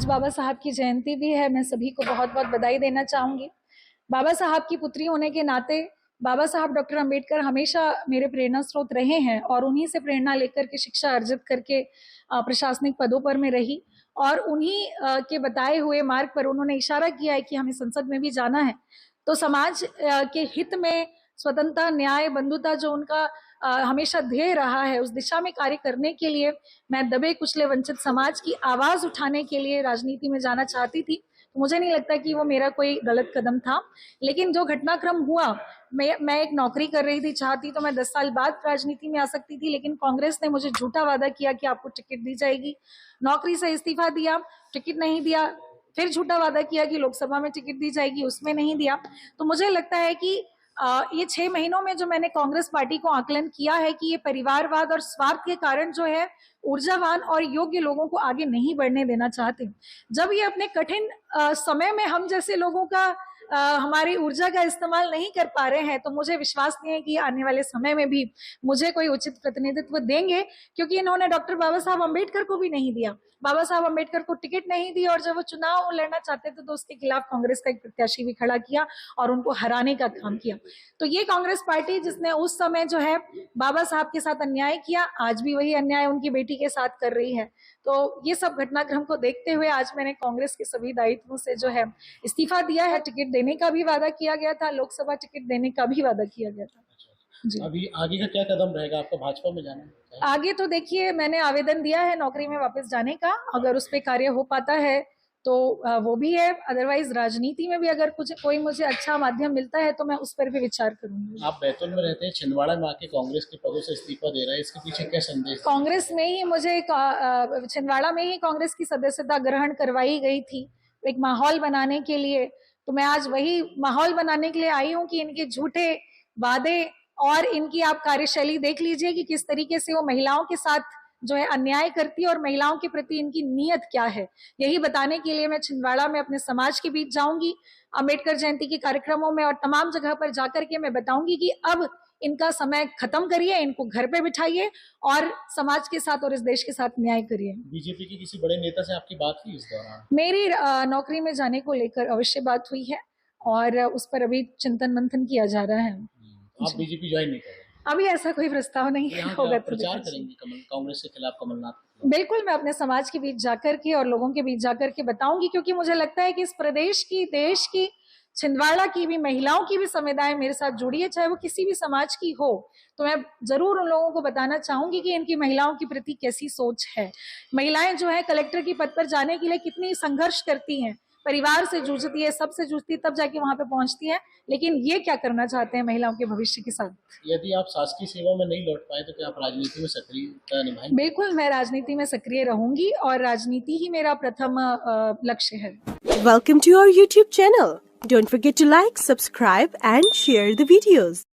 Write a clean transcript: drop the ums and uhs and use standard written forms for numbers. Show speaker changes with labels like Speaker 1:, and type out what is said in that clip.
Speaker 1: आज बाबा साहब की जयंती भी है। मैं सभी को बहुत बहुत बधाई देना चाहूंगी। बाबा साहब की पुत्री होने के नाते बाबा साहब डॉक्टर अंबेडकर हमेशा मेरे प्रेरणा स्रोत रहे हैं और उन्हीं से प्रेरणा लेकर के शिक्षा अर्जित करके प्रशासनिक पदों पर मैं रही और उन्हीं के बताए हुए मार्ग पर उन्होंने इशारा किया है कि हमें संसद में भी जाना है। तो समाज के हित में स्वतंत्रता, न्याय, बंधुता जो उनका हमेशा ध्येय रहा है, उस दिशा में कार्य करने के लिए मैं दबे कुचले वंचित समाज की आवाज उठाने के लिए राजनीति में जाना चाहती थी। तो मुझे नहीं लगता कि वो मेरा कोई गलत कदम था, लेकिन जो घटनाक्रम हुआ, मैं एक नौकरी कर रही थी, चाहती तो मैं 10 साल बाद राजनीति में आ सकती थी, लेकिन कांग्रेस ने मुझे झूठा वादा किया कि आपको टिकट दी जाएगी। नौकरी से इस्तीफा दिया, टिकट नहीं दिया, फिर झूठा वादा किया कि लोकसभा में टिकट दी जाएगी, उसमें नहीं दिया। तो मुझे लगता है कि ये 6 महीनों में जो मैंने कांग्रेस पार्टी को आकलन किया है कि ये परिवारवाद और स्वार्थ के कारण जो है ऊर्जावान और योग्य लोगों को आगे नहीं बढ़ने देना चाहते। जब ये अपने कठिन समय में हम जैसे लोगों का हमारी ऊर्जा का इस्तेमाल नहीं कर पा रहे हैं, तो मुझे विश्वास नहीं है कि आने वाले समय में भी मुझे कोई उचित प्रतिनिधित्व देंगे, क्योंकि इन्होंने डॉक्टर बाबा साहब अम्बेडकर को भी नहीं दिया। बाबा साहब अम्बेडकर को टिकट नहीं दी और जब वो चुनाव लड़ना चाहते थे तो उसके खिलाफ कांग्रेस का एक प्रत्याशी भी खड़ा किया और उनको हराने का काम किया। तो ये कांग्रेस पार्टी जिसने उस समय जो है बाबा साहब के साथ अन्याय किया, आज भी वही अन्याय उनकी बेटी के साथ कर रही है। तो ये सब घटनाक्रम को देखते हुए आज मैंने कांग्रेस के सभी दायित्वों से जो है इस्तीफा दिया है। टिकट देने का भी वादा किया गया था, लोकसभा टिकट देने का भी वादा किया गया था।
Speaker 2: जी। अभी आगे का क्या कदम रहेगा आपका, भाजपा में जाना है?
Speaker 1: आगे तो देखिए, मैंने आवेदन दिया है नौकरी में वापस जाने का, अगर उस पर कार्य हो पाता है तो वो भी है, अदरवाइज राजनीति में भी अगर कुछ कोई मुझे अच्छा माध्यम मिलता है तो मैं उस पर भी विचार करूंगी।
Speaker 2: आप बैतूल में रहते हैं, छिंदवाड़ा में आके कांग्रेस के पदों से इस्तीफा दे रहे हैं, इसके पीछे क्या संदेश?
Speaker 1: कांग्रेस में ही मुझे छिंदवाड़ा में ही कांग्रेस की सदस्यता ग्रहण करवाई गई थी एक माहौल बनाने के लिए। तो मैं आज वही माहौल बनाने के लिए आई हूँ कि इनके झूठे वादे और इनकी आप कार्यशैली देख लीजिए कि किस तरीके से वो महिलाओं के साथ जो है अन्याय करती है और महिलाओं के प्रति इनकी नीयत क्या है। यही बताने के लिए मैं छिंदवाड़ा में अपने समाज के बीच जाऊंगी, अम्बेडकर जयंती के कार्यक्रमों में और तमाम जगह पर जाकर के मैं बताऊंगी कि अब इनका समय खत्म करिए, इनको घर पे बिठाइए और समाज के साथ और इस देश के साथ न्याय करिए।
Speaker 2: बीजेपी के किसी बड़े नेता से आपकी बात हुई इस दौरान?
Speaker 1: मेरी नौकरी में जाने को लेकर अवश्य बात हुई है और उस पर अभी चिंतन मंथन किया जा रहा है।
Speaker 2: आप बीजेपी ज्वाइन नहीं कर रहे?
Speaker 1: अभी ऐसा कोई प्रस्ताव नहीं होगा।
Speaker 2: प्रचार करेंगे कांग्रेस के खिलाफ कमलनाथ?
Speaker 1: बिल्कुल, मैं अपने समाज के बीच जाकर के और लोगों के बीच जाकर के बताऊंगी, क्योंकि मुझे लगता है कि इस प्रदेश की, देश की, छिंदवाड़ा की भी महिलाओं की भी संवेदनाएं मेरे साथ जुड़ी है, चाहे वो किसी भी समाज की हो। तो मैं जरूर उन लोगों को बताना चाहूंगी कि इनकी महिलाओं के प्रति कैसी सोच है। महिलाएं जो है कलेक्टर की पद पर जाने के लिए कितनी संघर्ष करती हैं, परिवार से जूझती है, सबसे जूझती है, तब जाके वहां पे पहुंचती है। लेकिन ये क्या करना चाहते हैं महिलाओं के भविष्य के साथ।
Speaker 2: यदि आप शासकीय सेवा में नहीं लौट पाए तो क्या आप राजनीति में सक्रियता निभाएंगे?
Speaker 1: बिल्कुल, मैं राजनीति में सक्रिय रहूंगी और राजनीति ही मेरा प्रथम लक्ष्य है।
Speaker 3: Welcome to our YouTube channel. Don't forget to like, subscribe and share the videos.